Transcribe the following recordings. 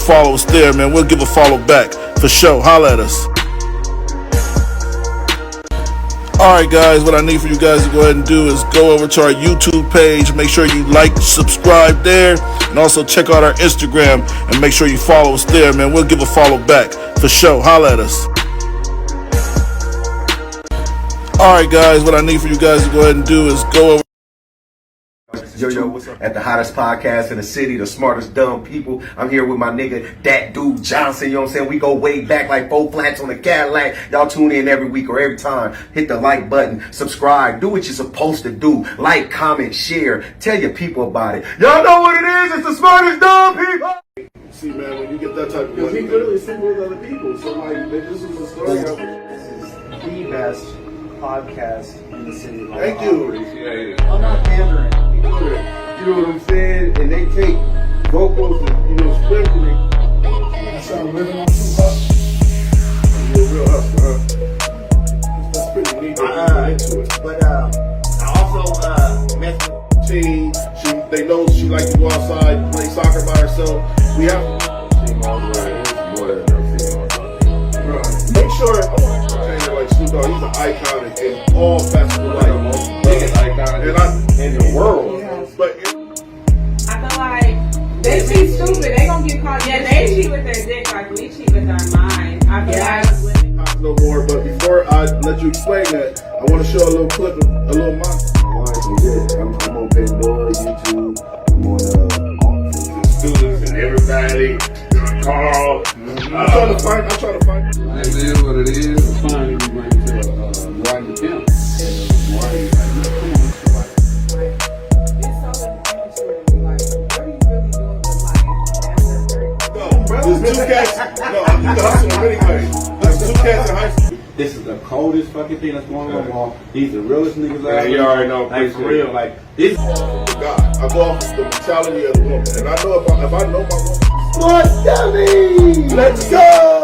follow us there, man. We'll give a follow back for sure. Holla at us. Alright guys, what I need for you guys to go ahead and do is go over to our YouTube page. Make sure you like, subscribe there, and also check out our Instagram and make sure you follow us there, man. We'll give a follow back for sure. Holla at us. Alright guys, what I need for you guys to go ahead and do is go over Yo, what's up? At the hottest podcast in the city, the smartest dumb people. I'm here with my nigga, that dude Johnson. You know what I'm saying? We go way back like 4 flats on the Cadillac. Y'all tune in every week or every time. Hit the like button, subscribe, do what you're supposed to do. Like, comment, share, tell your people about it. Y'all know what it is. It's the smartest dumb people. See, man, when you get that type of Because he literally sing with other people. So, like, this is the story. This is the best podcast in the city. Thank you. I'm not pandering. You know what I'm saying? And they take vocals and, script and they start living on Tupac. You're a real hustler, huh? That's pretty neat. Into it. But I also met Team, they know she likes to go outside, play soccer by herself. We have make sure like Snoop Dogg, he's an icon in all facets of life. Biggest icon in the world. But I feel like they cheat stupid. They gonna get caught. Yeah, they cheat with their dick like we cheat with our mind. I feel like not no more. But before I let you explain that, I want to show a little clip of a little monster. I'm on Pandora, YouTube. I'm on the students and everybody. Carl. I'm trying to find. It is what it is. It's fine if you bring it to Rodney Kemp. There's 2 cats. No, you can hustle them anyway. There's 2 cats in high school. This is the coldest fucking thing that's going on. These the realest niggas out Yeah, you already know. Like for real, like this. God, I go off the mentality of the woman, and I know if I know my woman. What dummy? Let's go!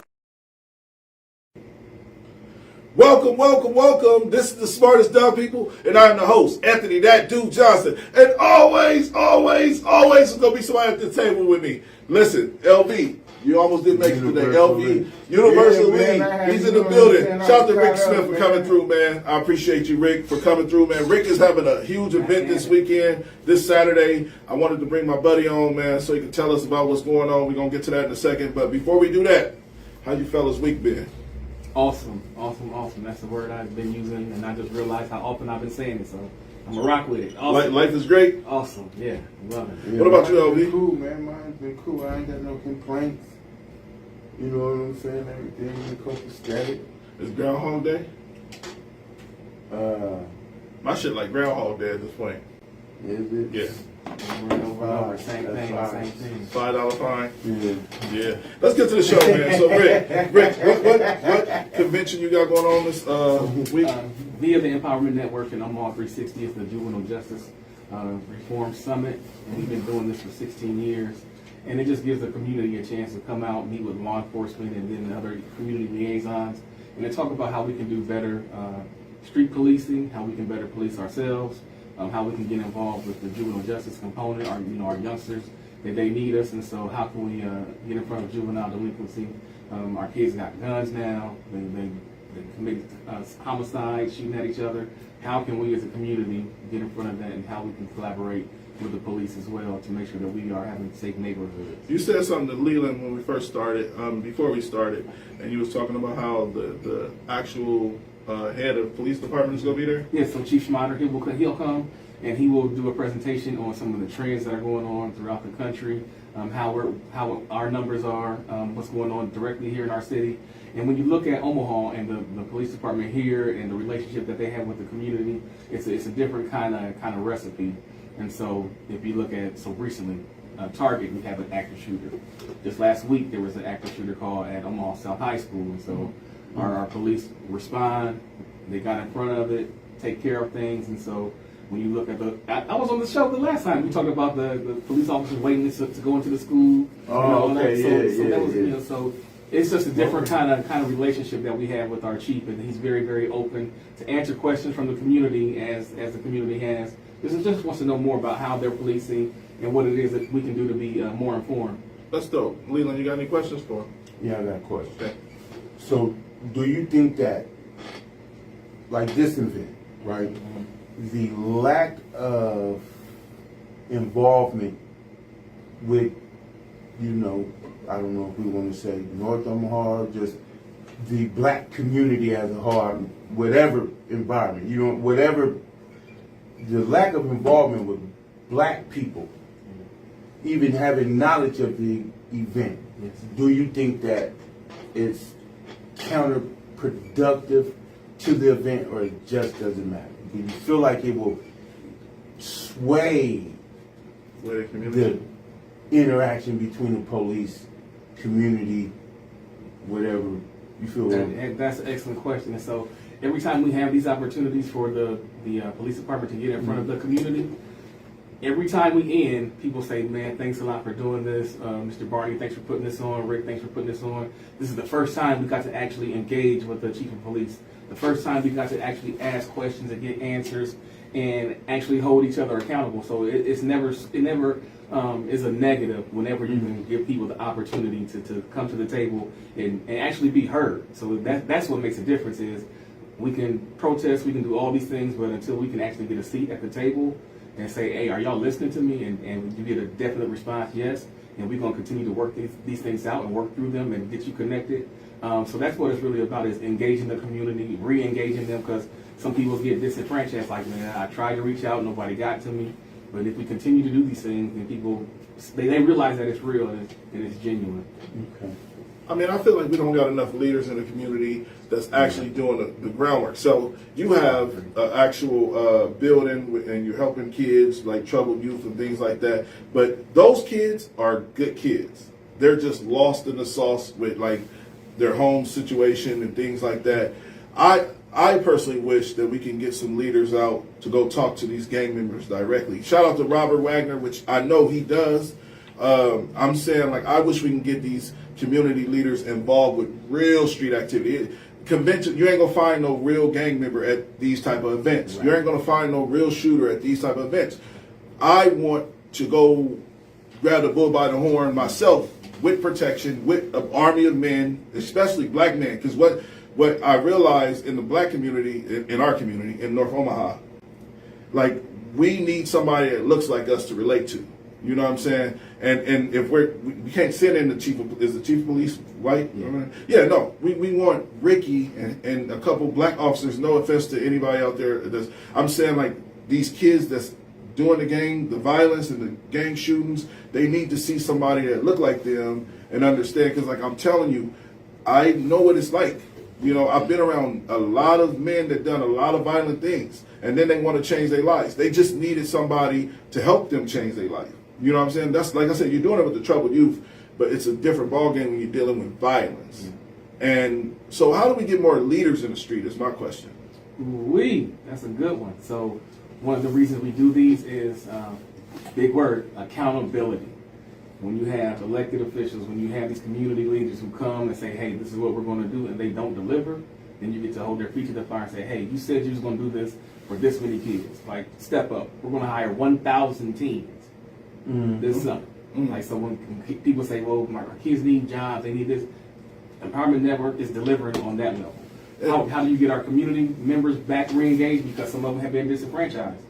Welcome. This is the smartest dumb people, and I'm the host, Anthony, that dude Johnson. And always is gonna be somebody at the table with me. Listen, LV, you almost didn't make it today. LV, Universal League, he's in the building. Shout out to Rick Smith for coming through, man. I appreciate you, Rick, for coming through, man. Rick is having a huge event this weekend, this Saturday. I wanted to bring my buddy on, man, so he can tell us about what's going on. We're gonna get to that in a second, but before we do that, how you fellas' week been? Awesome. That's the word I've been using, and I just realized how often I've been saying it, so I'm gonna rock with it. Awesome. Life is great. Awesome. Yeah, love it. Yeah, what about you, mine's LV? been cool, man. Mine's been cool. I ain't got no complaints. You know what I'm saying? Everything in the copacetic. It's Groundhog Day. My shit like Groundhog Day at this point. Is it? Yeah. Over, same thing. $5 fine. Yeah. Let's get to the show, man. So, Rick, what convention you got going on this week? Via the Empowerment Network and Omaha 360 is the Juvenile Justice Reform Summit, and we've been doing this for 16 years. And it just gives the community a chance to come out, meet with law enforcement and then other community liaisons, and to talk about how we can do better street policing, how we can better police ourselves, how we can get involved with the juvenile justice component, our youngsters, that they need us, and so how can we get in front of juvenile delinquency? Our kids got guns now, they commit homicide, shooting at each other. How can we as a community get in front of that, and how we can collaborate with the police as well to make sure that we are having safe neighborhoods? You said something to Leland when we first started, before we started, and you was talking about how the actual head of police department is going to be there? Yeah, so Chief Schmatter, he'll come and he will do a presentation on some of the trends that are going on throughout the country, how our numbers are, what's going on directly here in our city. And when you look at Omaha and the police department here and the relationship that they have with the community, it's a different kind of recipe. And so if you look at, recently, Target, we have an active shooter. Just last week there was an active shooter call at Omaha South High School, and so our police respond, they got in front of it, take care of things. And so when you look at I was on the show the last time, we talked about the police officers waiting to go into the school. So it's just a different kind of relationship that we have with our chief, and he's very, very open to answer questions from the community as the community has. This is just wants to know more about how they're policing and what it is that we can do to be more informed. That's dope. Leland, you got any questions for him? Yeah, I got a question. Okay. So, do you think that, like this event, right, the lack of involvement with, you know, I don't know if we want to say North Omaha, just the black community as a whole, whatever environment, you know, whatever, the lack of involvement with black people, even having knowledge of the event, do you think that it's counterproductive to the event, or it just doesn't matter? Do you feel like it will sway the interaction between the police, community, whatever you feel? And that's an excellent question. And so every time we have these opportunities for the police department to get in front of the community, every time we end, people say, man, thanks a lot for doing this. Mr. Barney, thanks for putting this on. Rick, thanks for putting this on. This is the first time we got to actually engage with the chief of police. The first time we got to actually ask questions and get answers and actually hold each other accountable. So it never is a negative whenever you can give people the opportunity to come to the table and actually be heard. So that's what makes a difference is we can protest, we can do all these things, but until we can actually get a seat at the table and say, hey, are y'all listening to me? And you get a definite response, yes. And we're going to continue to work these things out and work through them and get you connected. So that's what it's really about, is engaging the community, re-engaging them, because some people get disenfranchised, like, man, I tried to reach out, nobody got to me. But if we continue to do these things, then people, they realize that it's real and it's genuine. Okay. I mean, I feel like we don't got enough leaders in the community that's actually doing the groundwork. So you have an actual building and you're helping kids like troubled youth and things like that. But those kids are good kids. They're just lost in the sauce with like their home situation and things like that. I personally wish that we can get some leaders out to go talk to these gang members directly. Shout out to Robert Wagner, which I know he does. I'm saying, like, I wish we can get these community leaders involved with real street activity. Convention, you ain't gonna find no real gang member at these type of events. Right. You ain't gonna find no real shooter at these type of events. I want to go grab the bull by the horn myself with protection, with an army of men, especially black men, because what I realized in the black community, in our community, in North Omaha, like, we need somebody that looks like us to relate to. You know what I'm saying? And if we can't send in the chief of police white? Yeah, no. We want Ricky and a couple black officers, no offense to anybody out there. I'm saying, like, these kids that's doing the violence and the gang shootings, they need to see somebody that look like them and understand, because, like, I'm telling you, I know what it's like. You know, I've been around a lot of men that done a lot of violent things, and then they want to change their lives. They just needed somebody to help them change their life. You know what I'm saying? That's, like I said, you're doing it with the troubled youth, but it's a different ballgame when you're dealing with violence. And so how do we get more leaders in the street is my question. That's a good one. So one of the reasons we do these is, big word, accountability. When you have elected officials, when you have these community leaders who come and say, hey, this is what we're going to do, and they don't deliver, then you get to hold their feet to the fire and say, hey, you said you was going to do this for this many kids. Like, step up. We're going to hire 1,000 teams this summer. Like, so when people say, well, our kids need jobs, they need this, Empowerment Network is delivering on that level. How do you get our community members back re-engaged? Because some of them have been disenfranchised.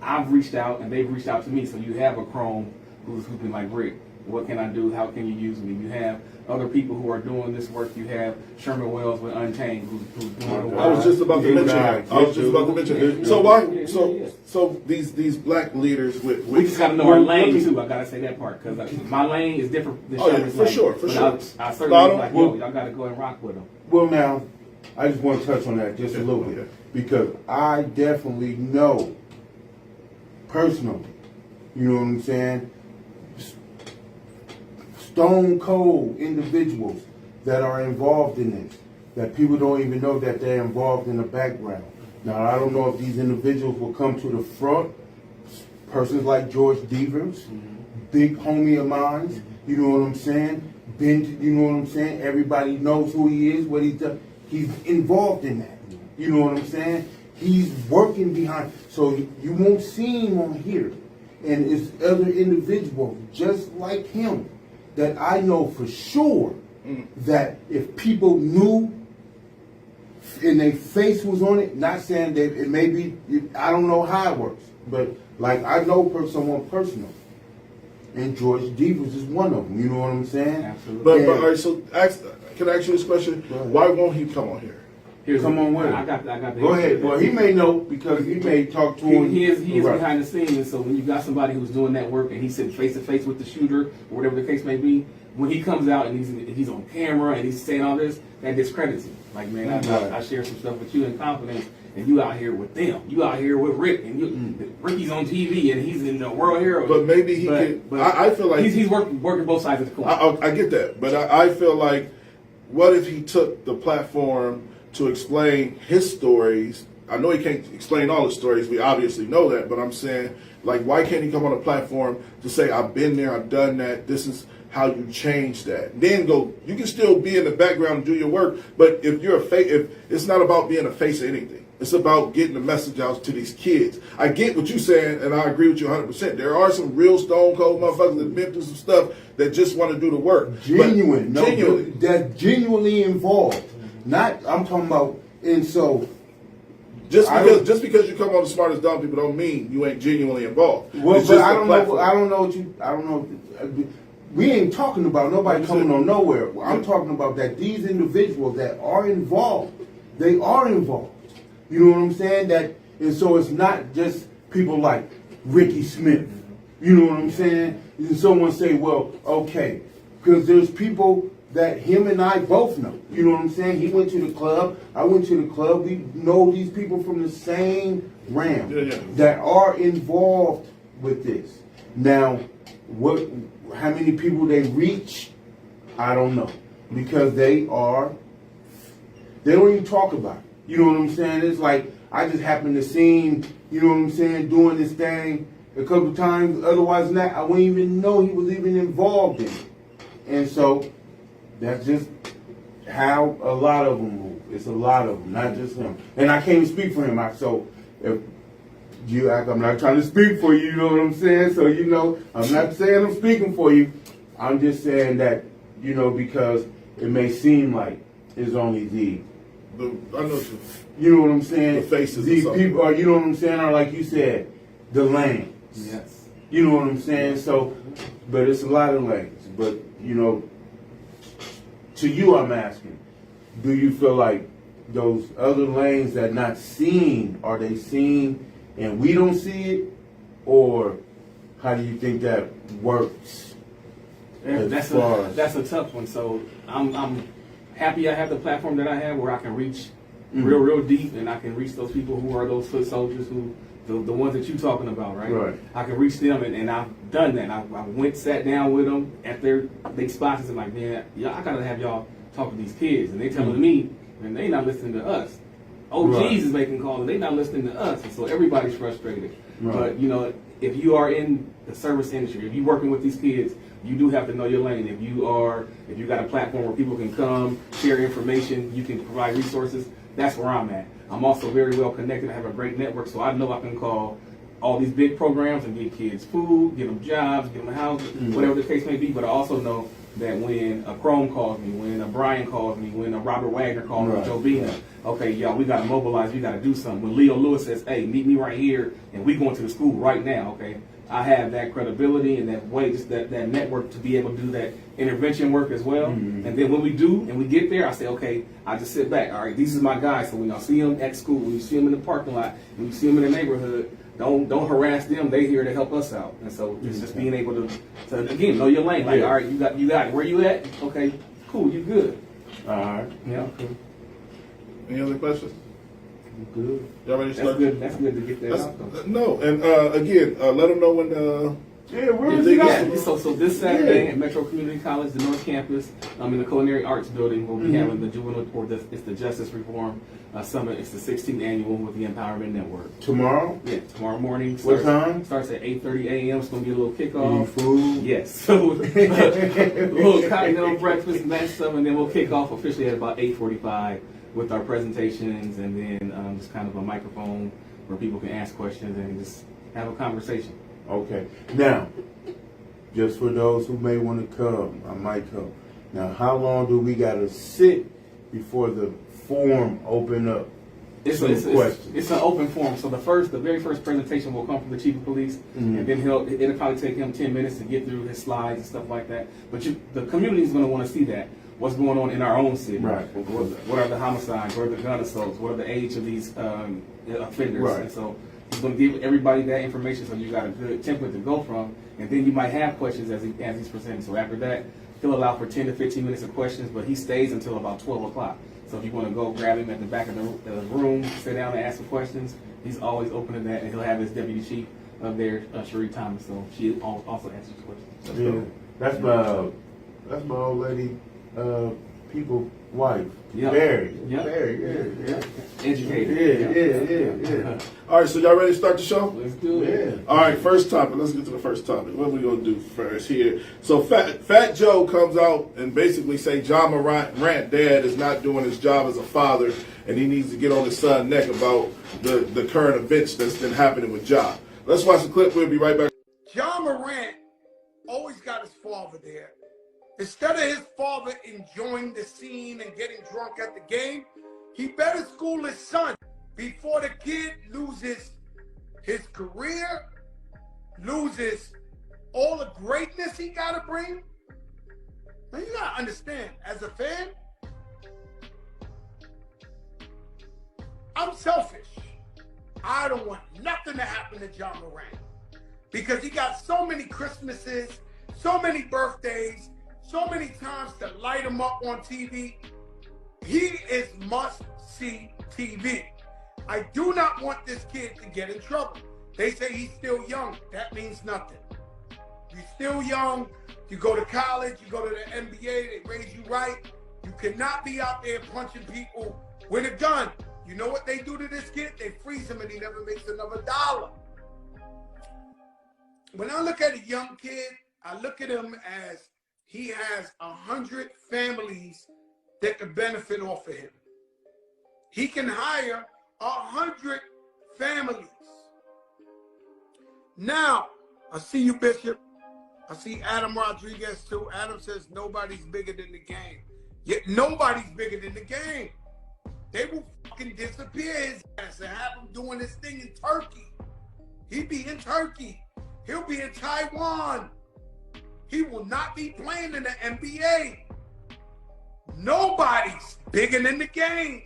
I've reached out, and they've reached out to me. So you have a Chrome who's been like, Rick, what can I do? How can you use me? You have other people who are doing this work. You have Sherman Wells with Untamed, who's doing. I was just about to mention. So why? So these black leaders with we just got to know our lane too. I gotta say that part, because my lane is different than Sherman's lane. For sure. I certainly like, yo, y'all got to go and rock with them. Well, now, I just want to touch on that just a little bit, because I definitely know personally, you know what I'm saying, stone cold individuals that are involved in this, that people don't even know that they're involved in the background. Now, I don't know if these individuals will come to the front. Persons like George Devers, big homie of mine, you know what I'm saying? Ben, you know what I'm saying? Everybody knows who he is, what he does. He's involved in that. You know what I'm saying? He's working behind. So you won't see him on here. And it's other individuals just like him that I know for sure that if people knew and their face was on it, not saying that it may be, I don't know how it works, but like I know someone personal, and George Devers is one of them. You know what I'm saying? Absolutely. But all right, so can I ask you this question? Why won't he come on here? Come on with it. I got the Go ahead. Well, he may know because he may talk to him. He is Right. behind the scenes, and so when you got somebody who's doing that work and he's sitting face to face with the shooter or whatever the case may be, when he comes out and he's on camera and he's saying all this, that discredits him. Like, man, I share some stuff with you in confidence, and you out here with them. You out here with Rick, and Ricky's on TV and he's in the world hero. But maybe he can. I feel like he's working both sides of the coin. I get that, but I feel like, what if he took the platform to explain his stories? I know he can't explain all his stories. We obviously know that, but I'm saying, like, why can't he come on a platform to say, I've been there, I've done that, this is how you change that. Then go, you can still be in the background and do your work, but if you're if it's not about being a face of anything. It's about getting the message out to these kids. I get what you're saying, and I agree with you 100%. There are some real stone cold motherfuckers that been through some stuff that just want to do the work. Genuine. No, genuine. That's genuinely involved. Not, I'm talking about, and so. Just because you come on the smartest dumb people don't mean you ain't genuinely involved. Well, It's but just I a don't platform. know. I don't know. We ain't talking about nobody coming on nowhere. I'm talking about that these individuals that are involved, they are involved. You know what I'm saying? That, and so it's not just people like Ricky Smith. You know what I'm saying? And someone say, well, okay, because there's people that him and I both know. You know what I'm saying? He went to the club. I went to the club. We know these people from the same realm that are involved with this. Now, how many people they reach, I don't know, because they don't even talk about it. You know what I'm saying? It's like I just happened to see him, you know what I'm saying, doing this thing a couple of times. Otherwise than that, I wouldn't even know he was even involved in it. And so that's just how a lot of them move. It's a lot of them, not just him. And I can't even speak for him. So if you act, I'm not trying to speak for you, you know what I'm saying? So, you know, I'm not saying I'm speaking for you. I'm just saying that, you know, because it may seem like it's only I know you know what I'm saying? The faces These or people are, you know what I'm saying, are like you said, the lanes. Yes. You know what I'm saying? So, but it's a lot of lanes. But, you know, to you I'm asking, do you feel like those other lanes that not seen, are they seen and we don't see it? Or how do you think that works? That's a tough one. So I'm happy I have the platform that I have where I can reach real deep, and I can reach those people who are those foot soldiers, who the ones that you're talking about, right? Right. I can reach them, and I've done that. I went, sat down with them at their spots, and like, man, I gotta have y'all talk to these kids, and they telling me, and they not listening to us. OGs is making calls, and they not listening to us, and so everybody's frustrated. Right. But you know, if you are in the service industry, if you're working with these kids, you do have to know your lane. If you got a platform where people can come, share information, you can provide resources, that's where I'm at. I'm also very well connected. I have a great network, so I know I can call all these big programs and get kids food, get them jobs, get them housing, whatever the case may be. But I also know that when a Chrome calls me, when a Brian calls me, when a Robert Wagner calls me, Joe Bina, okay, y'all, we got to mobilize, we got to do something. When Leo Lewis says, hey, meet me right here, and we going to the school right now, okay, I have that credibility and that way, just that network to be able to do that intervention work as well. And then when we do and we get there, I say, okay, I just sit back. All right, these are my guys. So when y'all see them at school, when you see them in the parking lot, when you see them in the neighborhood, don't harass them. They here to help us out. And so it's just being able to again know your lane. Like, all right, you got it. Where you at? Okay, cool, you good. All right. Yeah, cool. Any other questions? Good. Y'all ready to start? That's good to get that out. No, and again, let them know when. Where is it it at? at? So this Saturday at Metro Community College, the North Campus, in the Culinary Arts Building, we'll be having the Juvenile, it's the Justice Reform Summit. It's the 16th annual with the Empowerment Network. Tomorrow? Yeah, tomorrow morning. What time? Starts at 8:30 a.m. It's going to be a little kickoff. Any food? Yes. So a little continental breakfast and that stuff, and then we'll kick off officially at about 8:45 with our presentations, and then just kind of a microphone where people can ask questions and just have a conversation. Okay. Now, just for those who may want to come, I might come. Now, how long do we got to sit before the forum open up? It's an open forum. So the very first presentation will come from the chief of police, and then it'll probably take him 10 minutes to get through his slides and stuff like that. But the community is going to want to see that. What's going on in our own city? Right. What are the homicides? What are the gun assaults? What are the age of these offenders? Right. And so he's going to give everybody that information, so you got a good template to go from. And then you might have questions as he's presenting. So after that, he'll allow for 10 to 15 minutes of questions, but he stays until about 12 o'clock. So if you want to go grab him at the back of the room, sit down and ask some questions, he's always open to that, and he'll have his deputy chief up there, Cherie Thomas, so she also answers questions. Yeah, that's my old lady, people wife. Yep. Barry. Yep. Barry, yeah. Educated. Yeah. All right, so y'all ready to start the show? Let's do it. Yeah. All right, first topic. Let's get to the first topic. What are we gonna do first here? So Fat Joe comes out and basically say John Morant dad is not doing his job as a father, and he needs to get on his son's neck about the current events that's been happening with Ja. Let's watch the clip. We'll be right back. John Morant always got his father there. Instead of his father enjoying the scene and getting drunk at the game, he better school his son before the kid loses his career, loses all the greatness he got to bring. Now you got to understand, as a fan, I'm selfish. I don't want nothing to happen to John Morant because he got so many Christmases, so many birthdays, so many times to light him up on TV. He is must-see TV. I do not want this kid to get in trouble. They say he's still young. That means nothing. You're still young. You go to college, you go to the NBA, they raise you right. You cannot be out there punching people with a gun. You know what they do to this kid? They freeze him and he never makes another dollar. When I look at a young kid, I look at him as he has 100 families that could benefit off of him. He can hire 100 families. Now, I see you, Bishop. I see Adam Rodriguez too. Adam says nobody's bigger than the game. Yet nobody's bigger than the game. They will fucking disappear his ass and have him doing this thing in Turkey. He'd be in Turkey. He'll be in Taiwan. He will not be playing in the NBA. Nobody's bigger than the game.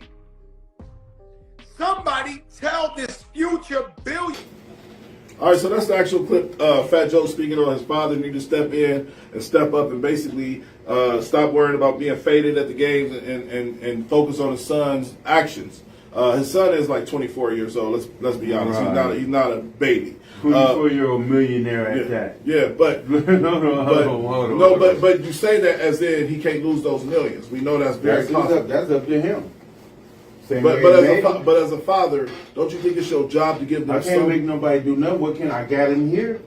Somebody tell this future billion. All right, so that's the actual clip. Fat Joe speaking on his father need to step in and step up and basically stop worrying about being faded at the games and focus on his son's actions. His son is like 24 years old. Let's be honest. Right. He's not a baby. 24-year-old millionaire at Yeah, that. yeah, but Hold on. but you say that as in he can't lose those millions. We know that's very possible. That's up to him. But as a father, don't you think it's your job to give them? I can't make nobody do nothing. What can I got him here?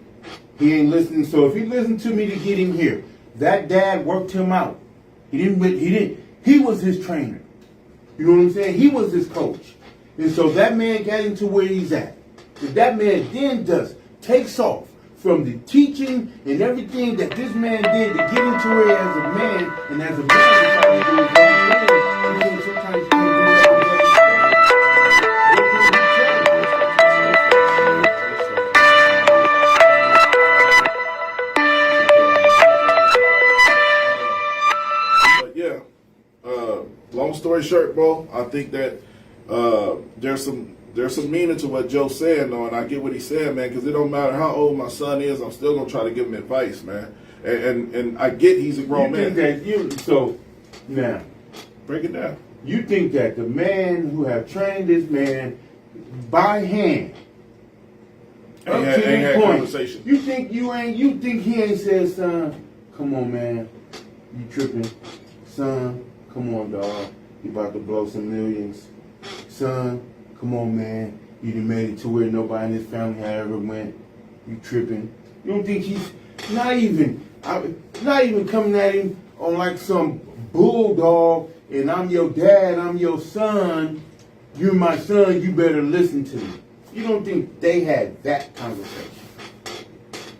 He ain't listening. So if he listened to me to get him here, that dad worked him out. He was his trainer. You know what I'm saying? He was his coach. And so that man got him to where he's at. If that man then takes off from the teaching and everything that this man did to get him to where as a man and as a man trying to do his own thing, sometimes you can't do But yeah, long story short, bro, I think that there's some meaning to what Joe's saying, though, and I get what he's saying, man, because it don't matter how old my son is, I'm still gonna try to give him advice, man. And I get he's a grown man. Now, break it down. You think that the man who have trained this man by hand up to this point, conversation. you think he ain't said, son, come on, man, you tripping, son, come on, dog, you about to blow some millions, son, come on, man, you done made it to where nobody in his family had ever went, you tripping. You don't think he's not even coming at him on like some bulldog, and I'm your dad, I'm your son, you're my son, you better listen to me. You don't think they had that conversation?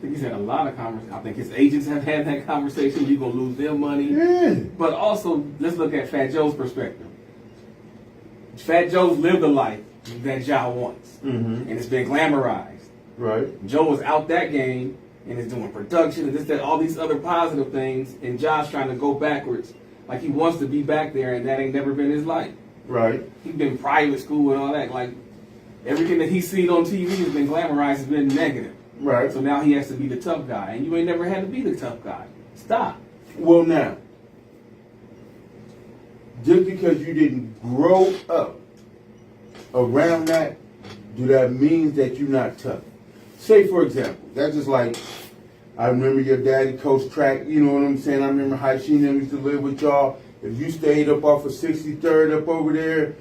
think he's had a lot of conversations. I think his agents have had that conversation. You're going to lose their money. Yeah. But also, let's look at Fat Joe's perspective. Fat Joe's lived a life that Ja wants. And it's been glamorized. Right. Joe was out that game and is doing production and this, that, all these other positive things. And Ja's trying to go backwards. Like he wants to be back there, and that ain't never been his life. Right. He's been private school and all that. Like, everything that he's seen on TV has been glamorized, has been negative. Right. So now he has to be the tough guy. And you ain't never had to be the tough guy. Stop. Well, now, just because you didn't grow up around that, do that mean that you're not tough? Say, for example, that's just like, I remember your daddy coached track, you know what I'm saying? I remember how she used to live with y'all. If you stayed up off of 63rd up over there,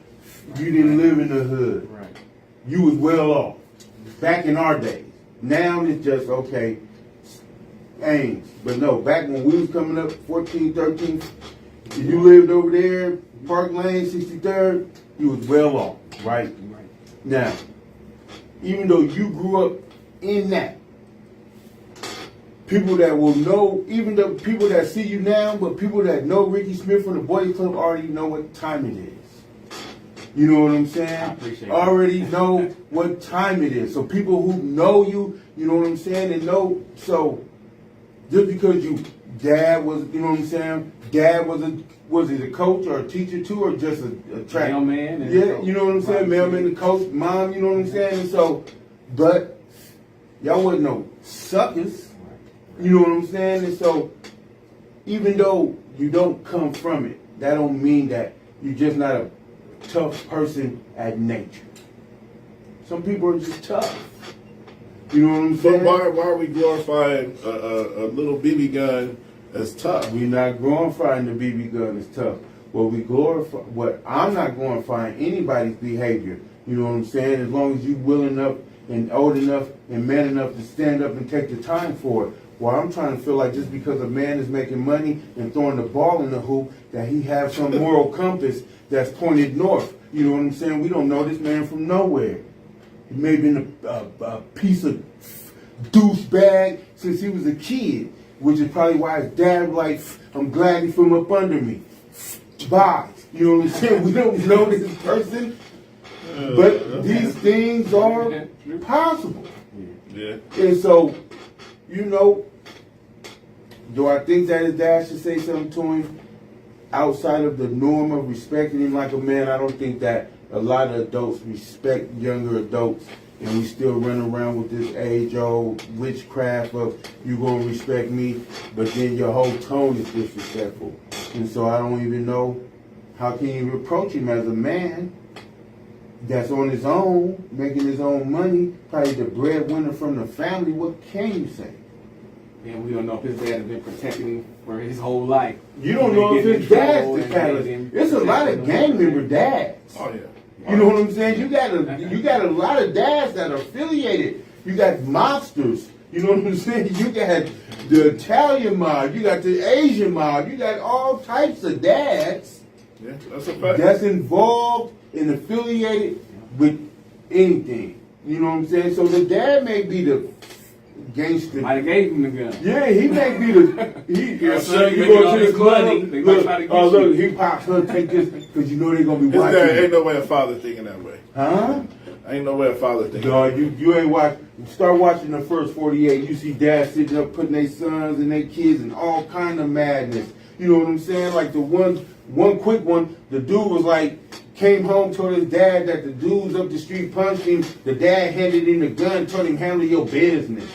you didn't live in the hood. Right. You was well off. Back in our days. Now it's just, okay, Ames. But no, back when we was coming up, 14, 13, if you lived over there, Park Lane, 63rd, you was well off, right? Now, even though you grew up in that, people that will know, even the people that see you now, but people that know Ricky Smith from the Boys Club already know what time it is. You know what I'm saying? I appreciate already know what time it is. So people who know you, you know what I'm saying, and know, so just because you dad was, you know what I'm saying, dad was he a coach or a teacher too, or just a track? Mailman and Yeah, coach. you know what I'm saying, mailman and coach, mom, you know what I'm saying, and so, but y'all wasn't no suckers. You know what I'm saying? And so, even though you don't come from it, that don't mean that you're just not a tough person at nature. Some people are just tough. You know what I'm But saying? why are we glorifying a little BB gun as tough? We're not glorifying the BB gun as tough. What I'm not glorifying anybody's behavior. You know what I'm saying? As long as you're willing enough and old enough and man enough to stand up and take the time for it. Well, I'm trying to feel like just because a man is making money and throwing the ball in the hoop, that he has some moral compass that's pointed north. You know what I'm saying? We don't know this man from nowhere. He may have been a piece of douchebag since he was a kid, which is probably why his dad was like, I'm glad he from up under me. Bye. You know what I'm saying? We don't know this person, but these things are possible. Yeah. And so, you know, do I think that his dad should say something to him outside of the norm of respecting him like a man? I don't think that a lot of adults respect younger adults, and we still run around with this age-old witchcraft of you gonna respect me, but then your whole tone is disrespectful. And so I don't even know how can you approach him as a man that's on his own, making his own money, probably the breadwinner from the family. What can you say? And we don't know if his dad has been protecting him for his whole life. You don't know if his dad's the catalyst. It's a lot of gang member dads. Oh yeah. You know what I'm saying? You got a lot of dads that are affiliated. You got mobsters. You know what I'm saying? You got the Italian mob. You got the Asian mob. You got all types of dads. Yeah, that's a fact. That's involved and affiliated with anything. You know what I'm saying? So the dad may be the gangster. Might have gave him the gun. Yeah, he may be the. Your son you making go all to this the club. money, they might try to get Look, you. he pops her, take this, because you know they're going to be His watching. dad ain't no way a father thinking that way. Huh? Ain't no way a father thinking. Dog, you ain't watch. Start watching the first 48. You see dads sitting up putting their sons and their kids in all kind of madness. You know what I'm saying? Like the one quick one, the dude was like, came home, told his dad that the dudes up the street punched him. The dad handed him the gun, told him handle your business.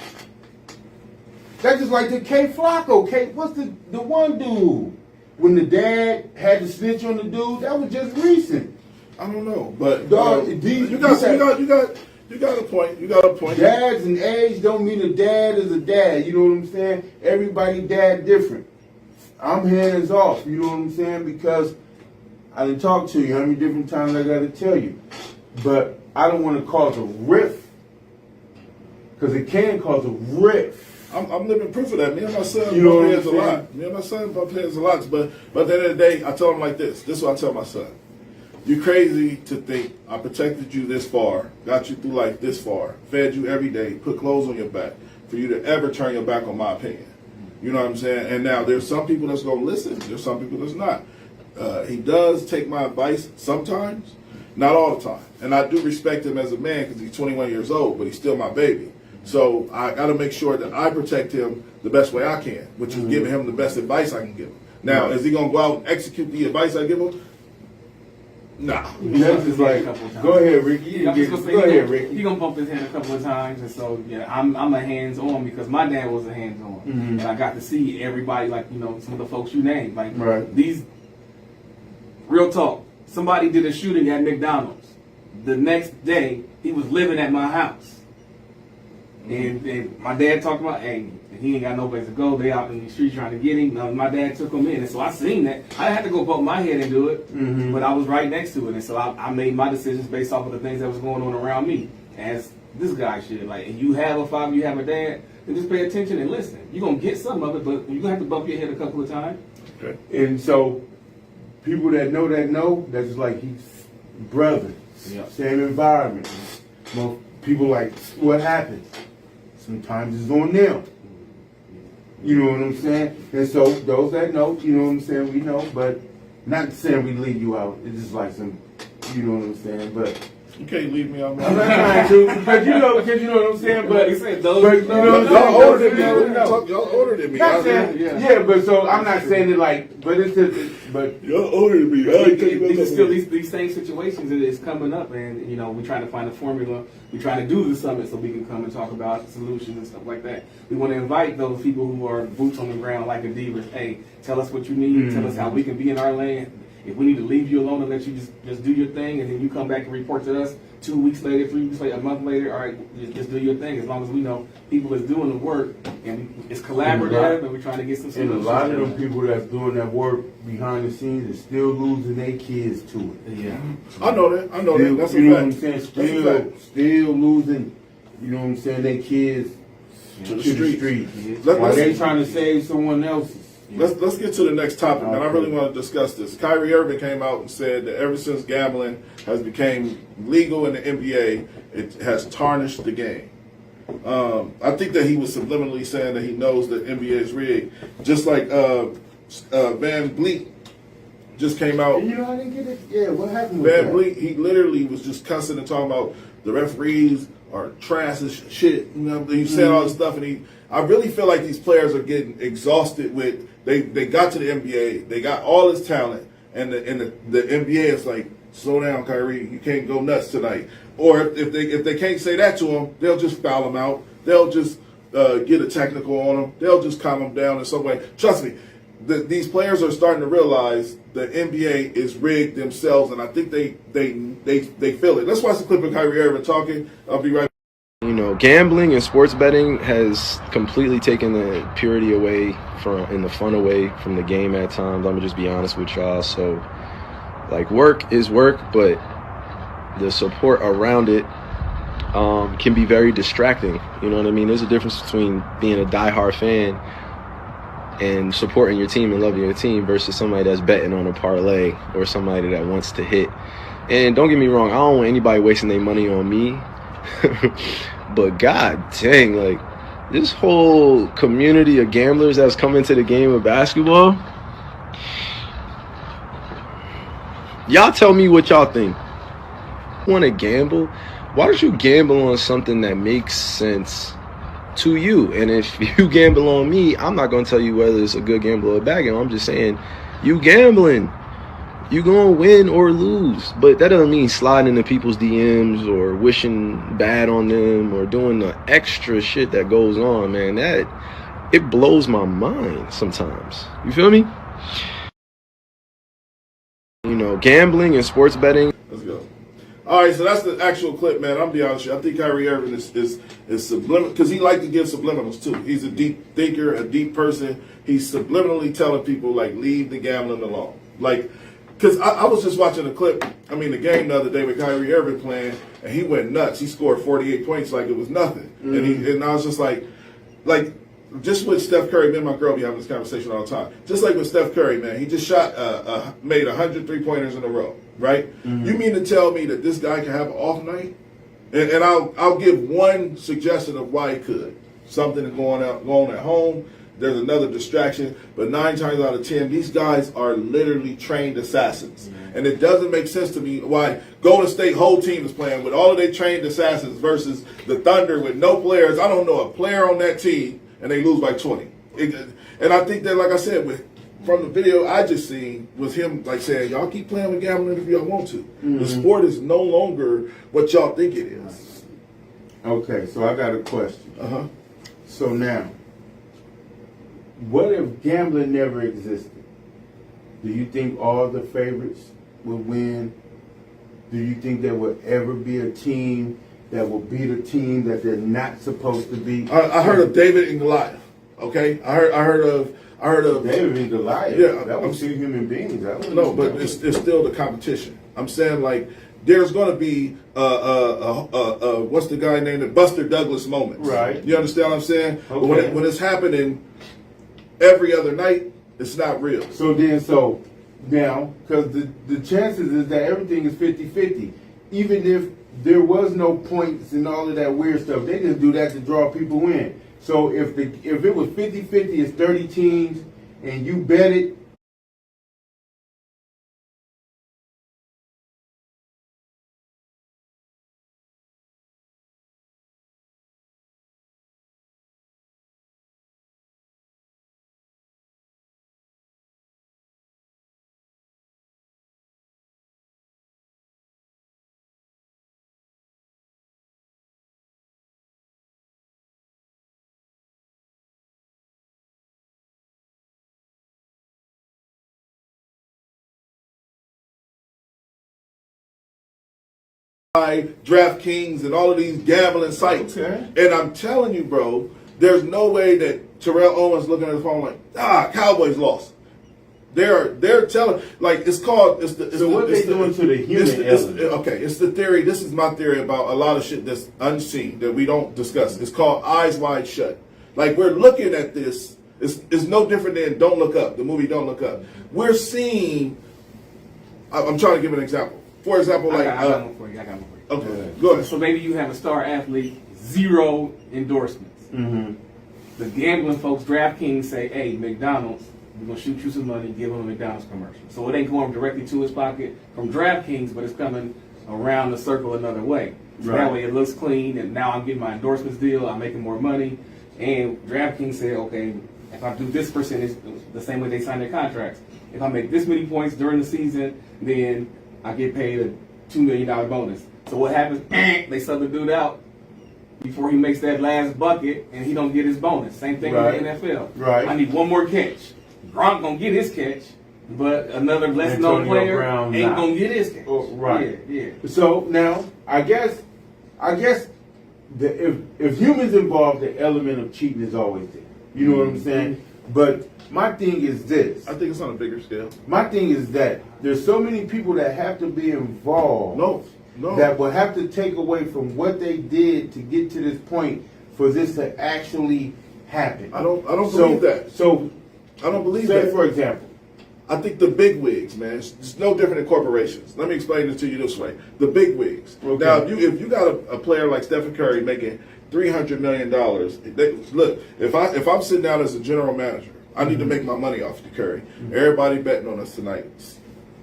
That's just like the K Flocko. What's the one dude? When the dad had to snitch on the dude, that was just recent. I don't know, but Dog, you got a point. You got a point. Dads and age don't mean a dad is a dad. You know what I'm saying? Everybody dad different. I'm hands off. You know what I'm saying? Because I didn't talk to you. How many different times I got to tell you? But I don't want to cause a rift. Because it can cause a rift. I'm living proof of that. Me and my son You know bump what heads a I'm saying? lot. Me and my son bump heads a lot. But at the end of the day, I tell him like this. This is what I tell my son. You crazy to think I protected you this far, got you through life this far, fed you every day, put clothes on your back, for you to ever turn your back on my opinion. You know what I'm saying? And now there's some people that's gonna listen. There's some people that's not. He does take my advice sometimes, not all the time. And I do respect him as a man because he's 21 years old, but he's still my baby. So I got to make sure that I protect him the best way I can, which is giving him the best advice I can give him. Now, is he gonna go out and execute the advice I give him? Nah. That's just like, go ahead, Ricky. Go ahead, Ricky. He gonna bump his head a couple of times, and so yeah, I'm a hands-on because my dad was a hands-on, and I got to see everybody, like some of the folks you named, like these. Real talk. Somebody did a shooting at McDonald's. The next day, he was living at my house, and my dad talked about, hey, he ain't got no place to go. They out in the streets trying to get him. My dad took him in, and so I seen that. I didn't have to go poke my head into it, but I was right next to it, and so I made my decisions based off of the things that was going on around me. As this guy should, like, if you have a father, you have a dad, then just pay attention and listen. You're gonna get some of it, but you're gonna have to bump your head a couple of times. Okay. And so, people that know, that's just like he's brothers, same environment. Well, people like, what happened? Sometimes it's on them. You know what I'm saying? And so those that know, you know what I'm saying, we know, but not saying we leave you out. It's just like some, you know what I'm saying, but You can't leave me out, man. I'm not trying to, because you know what I'm saying. But He said those. but you know what I'm saying? Y'all older than me. Those that know. Y'all older than me. Not saying, yeah, but so I'm not saying it like, but it's just, but Y'all older than me. I ain't tell you These are about still that. these same situations that is coming up, and we're trying to find a formula. We try to do the summit so we can come and talk about solutions and stuff like that. We want to invite those people who are boots on the ground like Adibas. Hey, tell us what you need. Tell us how we can be in our lane. If we need to leave you alone and let you just do your thing, and then you come back and report to us 2 weeks later, 3 weeks later, a month later, all right, just do your thing. As long as we know people is doing the work and it's collaborative, and we're trying to get some and solutions. a lot of them people that's doing that work behind the scenes is still losing their kids to it. Yeah. I know that. I know Still, that. That's you know what a I'm fact. saying? That's a fact. Still losing, you know what I'm saying, their kids To the to the streets. streets. Let- While let's- they trying to save someone else's. Let's get to the next topic, man. I Okay. really want to discuss this. Kyrie Irving came out and said that ever since gambling has become legal in the NBA, it has tarnished the game. I think that he was subliminally saying that he knows that NBA is rigged, just like Van Vliet just came out. And you know, I didn't get it. Yeah, what happened with Van that? Vliet, he literally was just cussing and talking about the referees are trash as shit. You know, he said all this stuff, and I really feel like these players are getting exhausted with. They got to the NBA, they got all this talent, and the NBA is like, slow down, Kyrie, you can't go nuts tonight. Or if they can't say that to him, they'll just foul him out. They'll just get a technical on him. They'll just calm him down in some way. Trust me, these players are starting to realize the NBA is rigged themselves, and I think they feel it. Let's watch the clip of Kyrie Irving talking. I'll be right back. You know, gambling and sports betting has completely taken the purity away and the fun away from the game at times. I'm gonna just be honest with y'all. So, like, work is work, but the support around it can be very distracting. You know what I mean? There's a difference between being a diehard fan and supporting your team and loving your team versus somebody that's betting on a parlay or somebody that wants to hit. And don't get me wrong, I don't want anybody wasting their money on me. But god dang, like, this whole community of gamblers that's come into the game of basketball, y'all tell me what y'all think. Want to gamble? Why don't you gamble on something that makes sense to you? And if you gamble on me, I'm not going to tell you whether it's a good gamble or a bad gamble. I'm just saying, you gambling, you gonna win or lose. But that doesn't mean sliding into people's DMs or wishing bad on them or doing the extra shit that goes on, man. That, it blows my mind sometimes. You feel me? You know, gambling and sports betting. Let's go. All right, so that's the actual clip, man. I'm be honest with you. I think Kyrie Irving is subliminal because he like to give subliminals too. He's a deep thinker, a deep person. He's subliminally telling people like, leave the gambling alone. Like, because I was just watching the game the other day with Kyrie Irving playing, and he went nuts. He scored 48 points like it was nothing, and I was just like, just with Steph Curry, me and my girl be having this conversation all the time. Just like with Steph Curry, man, he just made 100 3-pointers in a row, right? You mean to tell me that this guy can have an off night? And I'll give one suggestion of why he could. something going on at home. There's another distraction, but 9 times out of 10, these guys are literally trained assassins. And it doesn't make sense to me why Golden State whole team is playing with all of their trained assassins versus the Thunder with no players. I don't know a player on that team, and they lose by 20. And I think that, like I said, from the video I just seen, was him like saying, y'all keep playing with gambling if y'all want to. The sport is no longer what y'all think it is. Okay, so I got a question. Uh-huh. So now, what if gambling never existed? Do you think all the favorites would win? Do you think there would ever be a team that will beat a team that they're not supposed to beat? I heard of David and Goliath. Okay, I heard of David and Goliath. Yeah, that was 2 human beings. No, but it's still the competition. I'm saying, like, there's going to be what's the guy named Buster Douglas moments. Right. You understand what I'm saying? Okay. But when it's happening every other night, it's not real. So now, because the chances is that everything is 50-50. Even if there was no points and all of that weird stuff, they just do that to draw people in. So if it was 50-50, it's 30 teams, and you bet it, DraftKings and all of these gambling sites. Okay. And I'm telling you, bro, there's no way that Terrell Owens looking at his phone like, Cowboys lost. They're telling, like, it's called. So what they doing to the human element? Okay, it's the theory. This is my theory about a lot of shit that's unseen that we don't discuss. It's called eyes wide shut. Like, we're looking at this. It's no different than Don't Look Up, the movie Don't Look Up. We're seeing. I'm trying to give an example. For example, like I got one for you. Okay, go ahead. So maybe you have a star athlete, 0 endorsements. Mm-hmm. The gambling folks, DraftKings, say, hey, McDonald's, we're going to shoot you some money, give him a McDonald's commercial. So it ain't going directly to his pocket from DraftKings, but it's coming around the circle another way. So Right. that way it looks clean, and now I'm getting my endorsements deal, I'm making more money. And DraftKings said, okay, if I do this percentage, the same way they sign their contracts, if I make this many points during the season, then I get paid a $2 million bonus. So what happens? They sub the dude out before he makes that last bucket, and he don't get his bonus. Same thing Right. with the NFL. Right. I need one more catch. Gronk gonna get his catch, but another less known Antonio player Brown ain't not. gonna get his catch. Oh, right. Yeah. So now, I guess if humans involved, the element of cheating is always there. You know what I'm saying? But my thing is this. I think it's on a bigger scale. My thing is that there's so many people that have to be involved. No. That will have to take away from what they did to get to this point for this to actually happen. I don't believe that. So I don't believe say that. for example. I think the big wigs, man, it's no different than corporations. Let me explain this to you this way. The big wigs. Okay. Now, if you got a player like Stephen Curry making $300 million, look, if I'm sitting down as a general manager, I need to make my money off the Curry. Everybody betting on us tonight.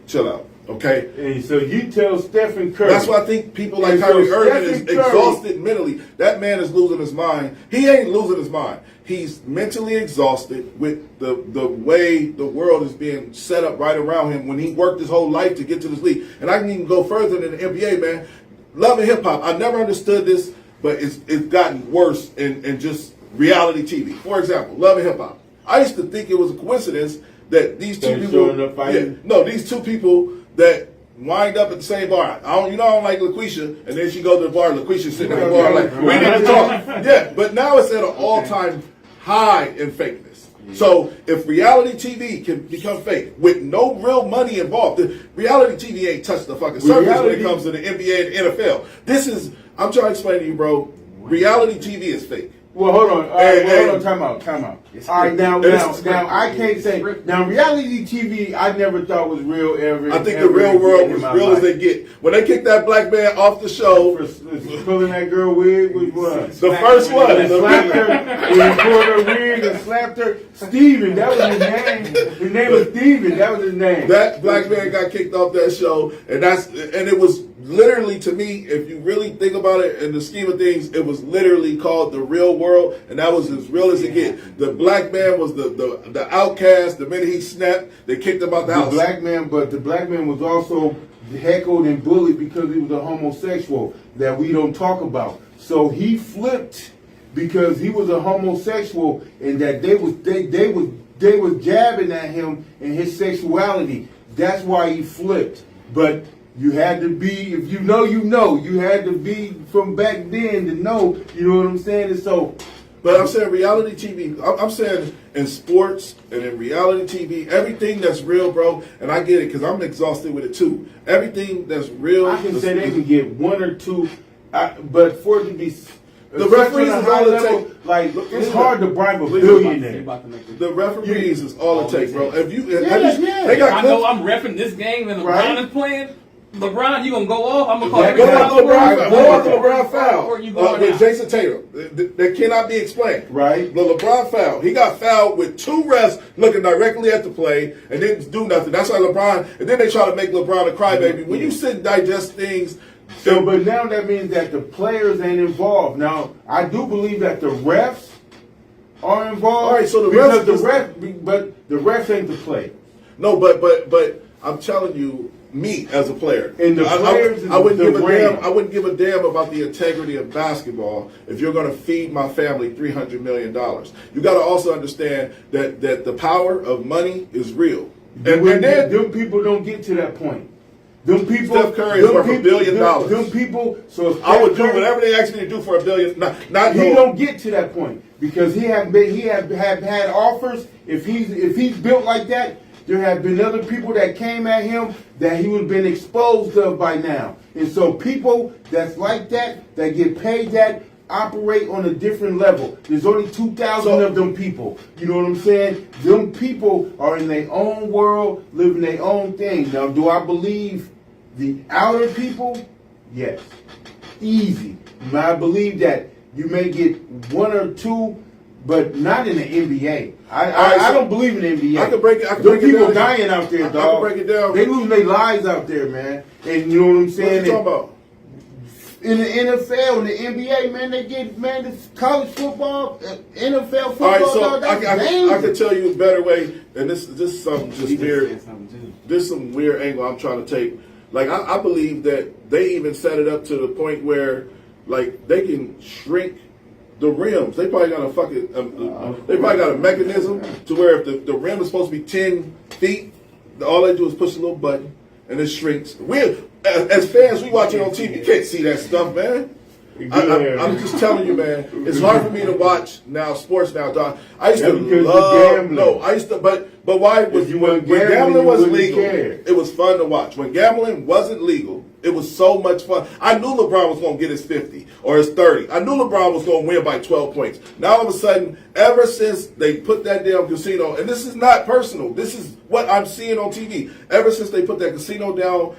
Chill out, okay? And so you tell Stephen Curry. That's why I think people like And so Kyrie Irving is Stephen Curry- exhausted mentally. That man is losing his mind. He ain't losing his mind. He's mentally exhausted with the way the world is being set up right around him when he worked his whole life to get to this league. And I can even go further than the NBA, man. Love and hip hop. I never understood this, but it's gotten worse in just reality TV. For example, Love and hip hop. I used to think it was a coincidence that these two They people, showing up fighting? these two people that wind up at the same bar. I don't like LaQuisha, and then she goes to the bar. LaQuisha sitting at the bar like, we need to talk. Yeah, but now it's at an all-time high in fakeness. So if reality TV can become fake with no real money involved, the reality TV ain't touched the fucking surface when it comes to the NBA and the NFL. I'm trying to explain to you, bro. Reality TV is fake. Well, hold on. All right, hold on. Time out. It's All right, now I can't It's say. scripted. Now, reality TV, I never thought was real ever. I think the ever real again world in was my real as life. they get. When they kicked that black man off the show, For pulling that girl wig was what? the first one, When he slapped her, when he pulled her wig and slapped her. Steven, that was his name. His name was Steven. That was his name. that black man got kicked off that show, and it was literally, to me, if you really think about it in the scheme of things, it was literally called The Real World, and that was as real as it get. The black man was the outcast. The minute he snapped, they kicked him out the house. But the black man was also heckled and bullied because he was a homosexual that we don't talk about. So he flipped because he was a homosexual, and that they was jabbing at him and his sexuality. That's why he flipped. But you had to be, if you know, you had to be from back then to know, you know what I'm saying? And so, But I'm saying reality TV, I'm saying in sports and in reality TV, everything that's real, bro, and I get it because I'm exhausted with it too. Everything that's real. I can say they can get one or two, but for it to be the referees is all it level, takes. like Look, it's look, hard to bribe a look, billionaire. The referees is all it takes, bro. If you, Yeah. they got I know I'm repping this game and LeBron Right. is playing. LeBron, you gonna go off? I'm gonna call Go every Go off off foul. LeBron, go off LeBron foul Or you going with out. Jason Tatum. That cannot be explained. Right. The LeBron foul. He got fouled with two refs looking directly at the play and didn't do nothing. That's why LeBron. And then they try to make LeBron a crybaby. When you sit and digest things. So, but now that means that the players ain't involved. Now, I do believe that the refs are involved. All right, so the because refs- but the refs ain't the play. No, but I'm telling you, me as a player, And the players I wouldn't is give the a damn. brand. I wouldn't give a damn about the integrity of basketball if you're going to feed my family $300 million. You got to also understand that the power of money is real. And then them people don't get to that point. Them people, Steph Curry is worth $1 billion. Them people, so if I would do Steph Curry- whatever they ask me to do for $1 billion. Not He no- don't get to that point because he have had offers. If he's built like that, there have been other people that came at him that he would have been exposed of by now. And so people that's like that get paid that operate on a different level. There's only 2,000 of them people. You know what I'm saying? Them people are in their own world, living their own thing. Now, do I believe the outer people? Yes. Easy. I believe that you may get one or two, but not in the NBA. I don't believe in the NBA. I can break it. I can Them break it people down. dying out there, I dog. can break it down. They lose their lives out there, man. And you know what I'm What saying? you talking about? In the NFL, in the NBA, man, they get, this college football, NFL football, All right, so dog, that's I dangerous. can tell you a better way, and this is something He just just weird. said something too. This is some weird angle I'm trying to take. Like I believe that they even set it up to the point where, like, they can shrink the rims. They probably got a fucking. They probably got a mechanism to where if the rim is supposed to be 10 feet, all they do is push a little button and it shrinks. As fans, we watch it on TV. You can't see that stuff, man. I'm just telling you, man. It's hard for me to watch now sports now, dog. I used to That's because love. you're gambling. No, I used to, but why? If you When weren't gambling, gambling you wasn't wouldn't legal, care. it was fun to watch. When gambling wasn't legal, it was so much fun. I knew LeBron was going to get his 50 or his 30. I knew LeBron was going to win by 12 points. Now all of a sudden, ever since they put that damn casino, and this is not personal, this is what I'm seeing on TV. Ever since they put that casino down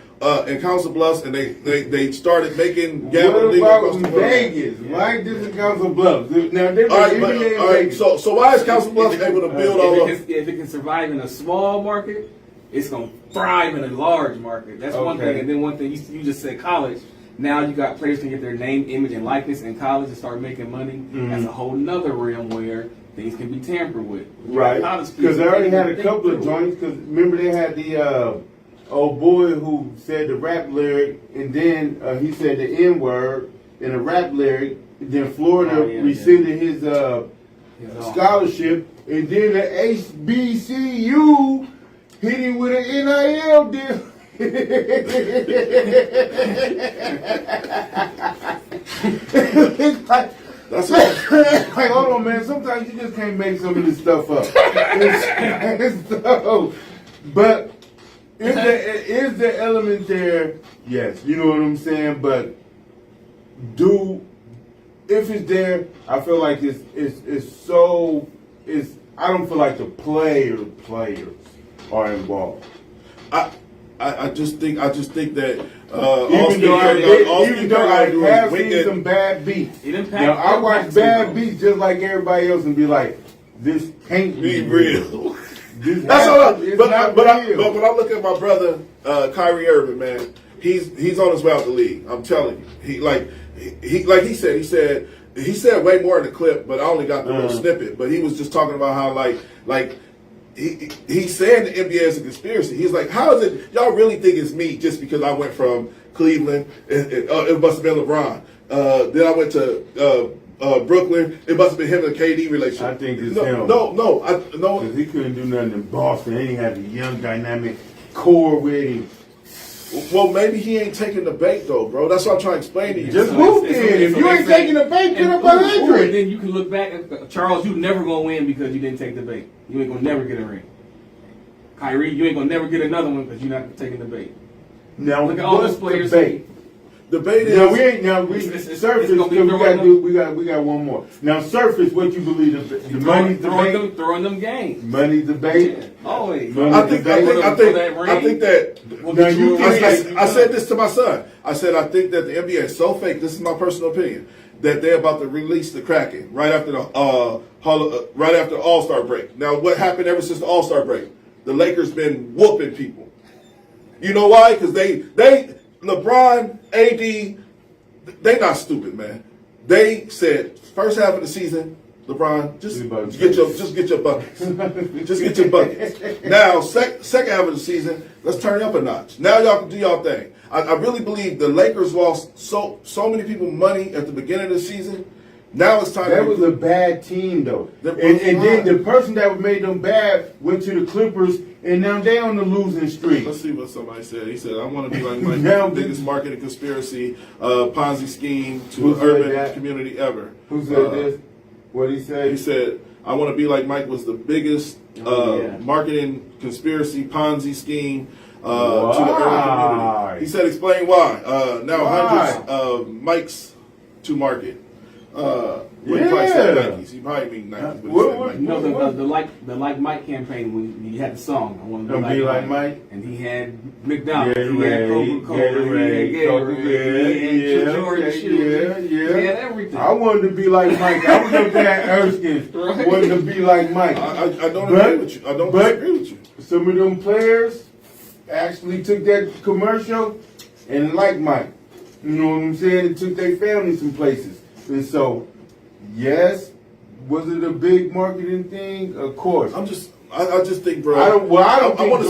in Council Bluffs and they started making gambling What legal about across the world. Vegas? Why this is Council Bluffs? Now they All right, NBA all right. Vegas. So why is Council Bluffs able to build all If of? it can survive in a small market, it's gonna thrive in a large market. That's one Okay. thing. And then one thing you just said college. Now you got players can get their name, image, and likeness in college and start making money. That's a whole nother realm where things can be tampered with. Right, because they already had a couple of joints. Because remember they had the old boy who said the rap lyric, and then he said the N word in a rap lyric. Then Florida rescinded his scholarship, and then the HBCU hit him with an NIL deal. It's like, That's like, hold on, man. Sometimes you just can't make some of this stuff up. So, but is the element there? Yes, you know what I'm saying. But if it's there, I feel like I don't feel like the players are involved. I just think that Even though I have seen some bad beats. Now I watch bad beats just like everybody else and be like, this can't be real. That's all. But when I look at my brother Kyrie Irving, man, he's on his way out the league. I'm telling you, he said way more in the clip, but I only got the little snippet. But he was just talking about how he's saying the NBA is a conspiracy. He's like, how is it y'all really think it's me just because I went from Cleveland? It must have been LeBron. Then I went to Brooklyn. It must have been him and KD relationship. I think it's him. him. No. Because he couldn't do nothing in Boston. And he had a young, dynamic core with him. Well, maybe he ain't taking the bait though, bro. That's what I'm trying to explain to you. Just move in. If you ain't taking the bait, get up 100. Then you can look back at Charles. You never gonna win because you didn't take the bait. You ain't gonna never get a ring. Kyrie, you ain't gonna never get another one because you're not taking the bait. Now look at all those players. The bait is surface. We got one more. Now surface. What you believe the money's the bait? Throwing them games. Money's the bait. Yeah, always. I think that. I said this to my son. I said I think that the NBA is so fake. This is my personal opinion. That they're about to release the Kraken right after the All-Star break. Now, what happened ever since the All-Star break? The Lakers been whooping people. You know why? Because they LeBron, AD, they not stupid, man. They said first half of the season, LeBron, just get your buckets. Just get your buckets. Now, second half of the season, let's turn it up a notch. Now y'all can do y'all thing. I really believe the Lakers lost so many people money at the beginning of the season. Now it's time. That was a bad team, though. And then the person that made them bad went to the Clippers, and now they on the losing streak. Let's see what somebody said. He said, I want to be like Mike, the biggest marketing conspiracy, Ponzi scheme to the urban community ever. Who said this? What did he say? He said, I want to be like Mike was the biggest marketing conspiracy, Ponzi scheme to the urban community. He said, explain why. Now hundreds of Mikes to market. He probably said Nikes. He probably mean Nikes. The like Mike campaign when he had the song. I want to be like Mike. And he had McDonald's. He had Coca-Cola. He had Jordan shoes. He had everything. I wanted to be like Mike. I was looking at Erskine. Wanted to be like Mike. I don't agree with you. I don't disagree with you. Some of them players actually took that commercial and liked Mike. You know what I'm saying? And took their family some places. And so, yes, was it a big marketing thing? Of course. I just think, bro. I want to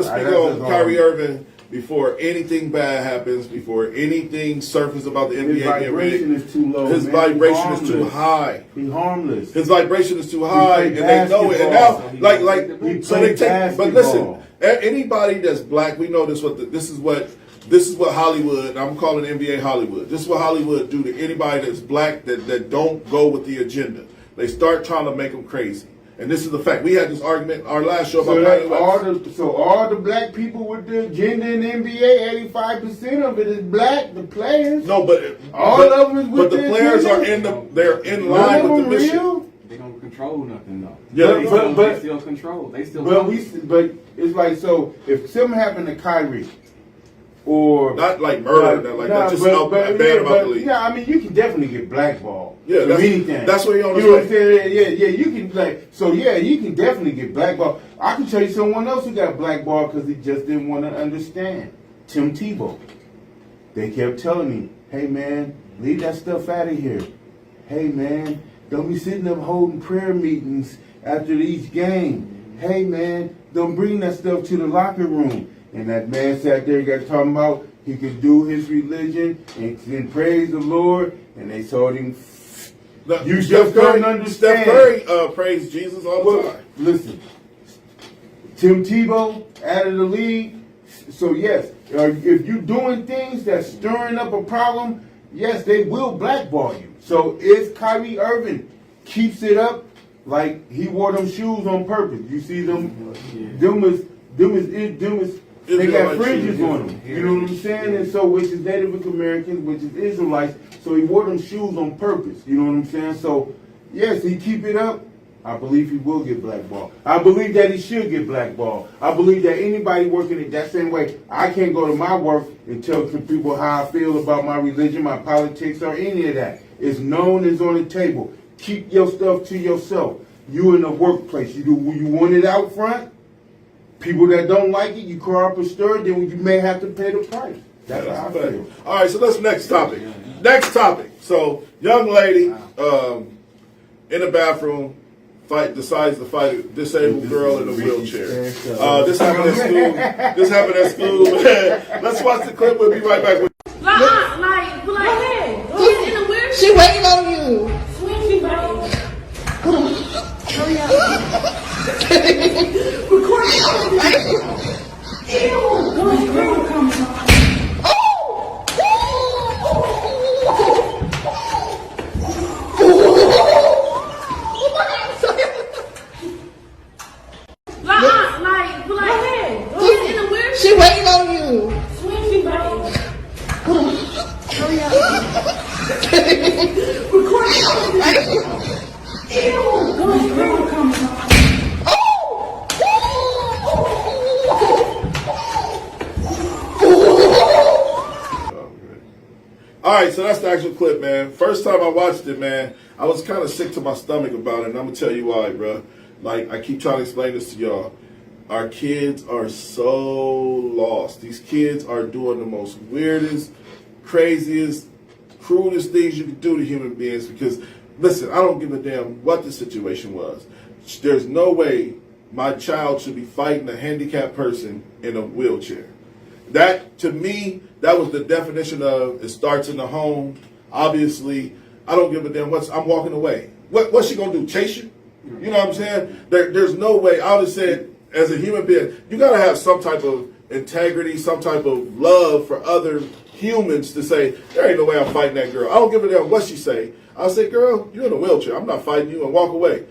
speak on Kyrie Irving before anything bad happens, before anything surfaces about the NBA. His vibration is too low. His vibration is too high. He's harmless. His vibration is too high, and they know it. And now, so they take. But listen, anybody that's black, we know this. This is what Hollywood, I'm calling NBA Hollywood. This is what Hollywood do to anybody that's black that don't go with the agenda. They start trying to make them crazy. And this is the fact. We had this argument our last show about all the black people with the agenda in the NBA, 85% of it is black, the players. No, but all of them is with the players agenda. They're in line with the mission. They don't control nothing though. Yeah, they still control. They still. But it's like, so if something happened to Kyrie, or not like murder, just bad about the league. Yeah, I mean, you can definitely get blackballed. Yeah, that's anything. That's what you're on. You know what I'm saying? Yeah, you can you can definitely get blackballed. I can tell you someone else who got blackballed because he just didn't want to understand. Tim Tebow. They kept telling me, "Hey man, leave that stuff out of here. Hey man, don't be sitting up holding prayer meetings after each game. Hey man, don't bring that stuff to the locker room." And that man sat there, got talking about he could do his religion and praise the Lord. And they told him, you just don't understand. Steph Curry praised Jesus all the time. Listen, Tim Tebow out of the league. So yes, if you're doing things that's stirring up a problem, yes, they will blackball you. So if Kyrie Irving keeps it up, like he wore them shoes on purpose. You see them, them is They got Israelite fringes shoes. on them. You know what I'm saying? And so, which is Native Americans, which is Israelites. So he wore them shoes on purpose. You know what I'm saying? So, yes, he keep it up. I believe he will get blackballed. I believe that he should get blackballed. I believe that anybody working it that same way, I can't go to my work and tell to people how I feel about my religion, my politics, or any of that. It's known, it's on the table. Keep your stuff to yourself. You in the workplace, you want it out front. People that don't like it, you cry up a stir, then you may have to pay the price. That's how I feel. All right, so that's next topic. Next topic. So, young lady in the bathroom decides to fight a disabled girl in a wheelchair. This happened at school. Let's watch the clip. We'll be right back with you. She waiting on you. Hurry up. Record it. Ew. Girl, come on. She waiting on you. Hurry up. Record it. Ew. Girl, come on. All right, so that's the actual clip, man. First time I watched it, man, I was kind of sick to my stomach about it, and I'm going to tell you why, bro. Like, I keep trying to explain this to y'all. Our kids are so lost. These kids are doing the most weirdest, craziest, crudest things you can do to human beings because, listen, I don't give a damn what the situation was. There's no way my child should be fighting a handicapped person in a wheelchair. That, to me, that was the definition of it starts in the home. Obviously, I don't give a damn I'm walking away. What's she going to do, chase you? You know what I'm saying? There's no way. I would have said, as a human being, you got to have some type of integrity, some type of love for other humans to say, there ain't no way I'm fighting that girl. I don't give a damn what she say. I'll say, girl, you're in a wheelchair. I'm not fighting you, and walk away.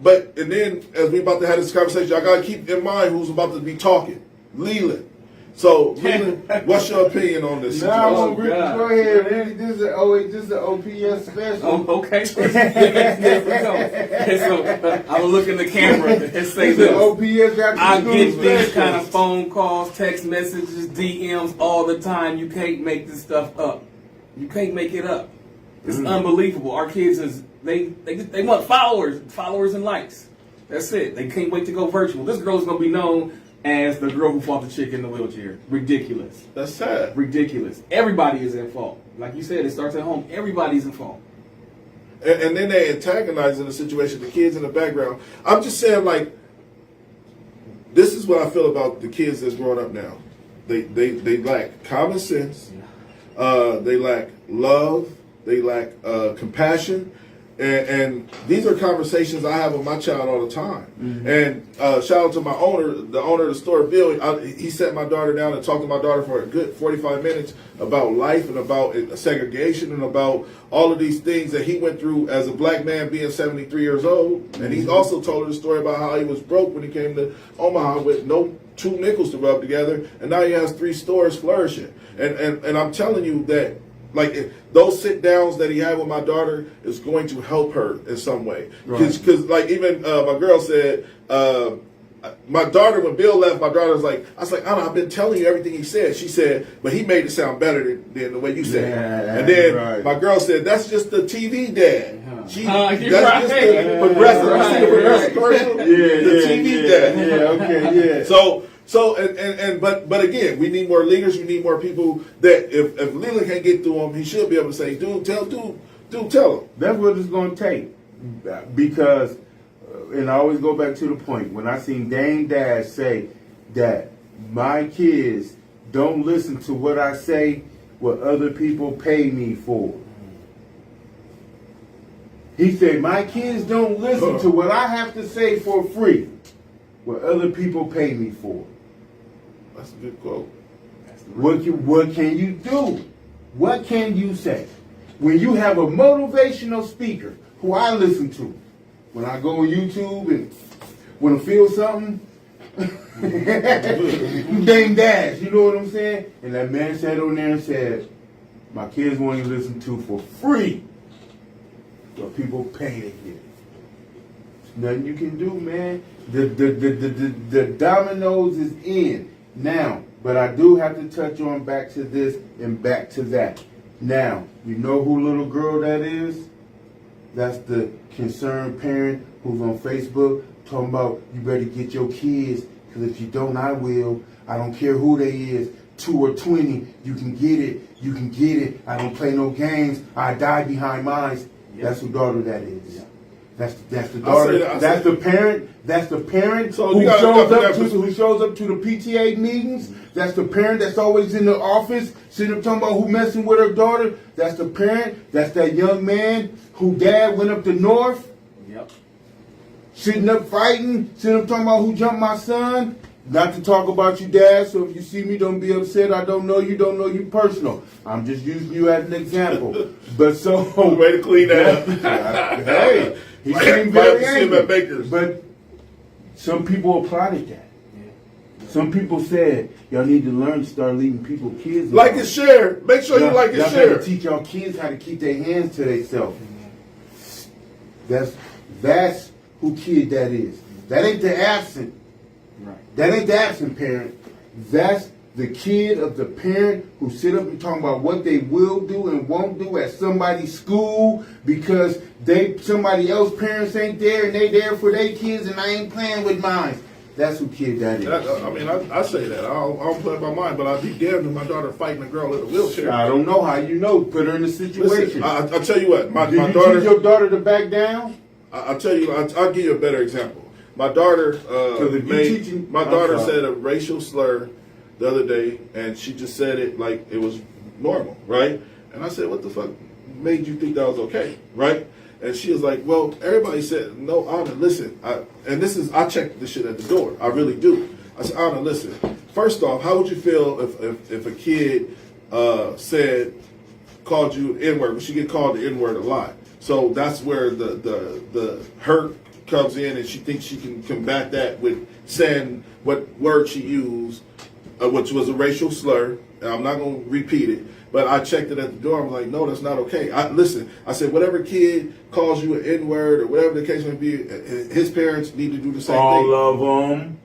And then, as we about to have this conversation, I got to keep in mind who's about to be talking. Leland. So, Leland, what's your opinion on this? Go ahead. This is an OPS special. Oh, okay. So I will look in the camera and say this. OPS got I get these kind of phone calls, text messages, DMs all the time. You can't make this stuff up. You can't make it up. It's unbelievable. Our kids they want followers and likes. That's it. They can't wait to go virtual. This girl is gonna be known as the girl who fought the chick in the wheelchair. Ridiculous. That's sad. Ridiculous. Everybody is in fault. Like you said, it starts at home. Everybody's in fault. And then they antagonize in the situation, the kids in the background. I'm just saying, like, this is what I feel about the kids that's growing up now. They lack common sense. They lack love. They lack compassion. And these are conversations I have with my child all the time. And shout out to the owner of the store, Bill. He sat my daughter down and talked to my daughter for a good 45 minutes about life and about segregation and about all of these things that he went through as a black man being 73 years old. And he also told her the story about how he was broke when he came to Omaha with no 2 nickels to rub together. And now he has 3 stores flourishing. And I'm telling you that, like, those sit downs that he had with my daughter is going to help her in some way. Because like, even my girl said, my daughter, when Bill left, my daughter was like, I was like, Anna, I've been telling you everything he said. She said, but he made it sound better than the way you said it. And then my girl said, that's just the TV dad. That's just the progressive. You see the progressive commercial? The TV dad. But again, we need more leaders. We need more people that if Leland can't get through him, he should be able to say, tell him. That's what it's going to take. Because, and I always go back to the point, when I seen Dame Dash say that my kids don't listen to what I say, what other people pay me for. He said, my kids don't listen to what I have to say for free, what other people pay me for. That's a good quote. What can you do? What can you say? When you have a motivational speaker who I listen to, when I go on YouTube and when I feel something, Dame Dash, you know what I'm saying? And that man sat on there and said, my kids want to listen to for free what people pay to hear. There's nothing you can do, man. The dominoes is in now, but I do have to touch on back to this and back to that. Now, you know who little girl that is? That's the concerned parent who's on Facebook talking about you better get your kids, because if you don't, I will. I don't care who they is, 2 or 20, you can get it. You can get it. I don't play no games. I die behind mine. That's who daughter that is. That's the daughter. That's the parent. That's the parent So who shows up to the PTA meetings. That's the parent that's always in the office sitting up talking about who messing with her daughter. That's the parent. That's that young man who dad went up to North. Yep. Sitting up fighting. Sitting up talking about who jumped my son. Not to talk about you, Dad, so if you see me, don't be upset. I don't know you personal. I'm just using you as an example. But so... Way to clean that up. Hey, he seemed very angry. But some people applauded that. Some people said, y'all need to learn to start leaving people kids. Like and share. Make sure you like and share. Y'all gotta teach y'all kids how to keep their hands to themselves. That's who kid that is. That ain't the absent. Right. That ain't the absent parent. That's the kid of the parent who sit up and talk about what they will do and won't do at somebody's school because somebody else's parents ain't there and they there for their kids and I ain't playing with mine. That's who kid that is. I say that. I don't play by mine, but I'd be damned if my daughter fighting a girl in a wheelchair. I don't know how you know. Put her in a situation. Listen, I'll tell you what. My Did you daughter. teach your daughter to back down? I'll tell you. I'll give you a better example. My daughter said a racial slur the other day, and she just said it like it was normal, right? And I said, what the fuck made you think that was okay, right? And she was like, well, everybody said, no, Anna, listen. I checked this shit at the door. I really do. I said, Anna, listen. First off, how would you feel if a kid called you N-word? But she get called the N-word a lot. So that's where the hurt comes in, and she thinks she can combat that with saying what word she used, which was a racial slur. And I'm not going to repeat it, but I checked it at the door. I'm like, no, that's not okay. I said, whatever kid calls you an N-word or whatever the case may be, his parents need to do the same thing. All of them.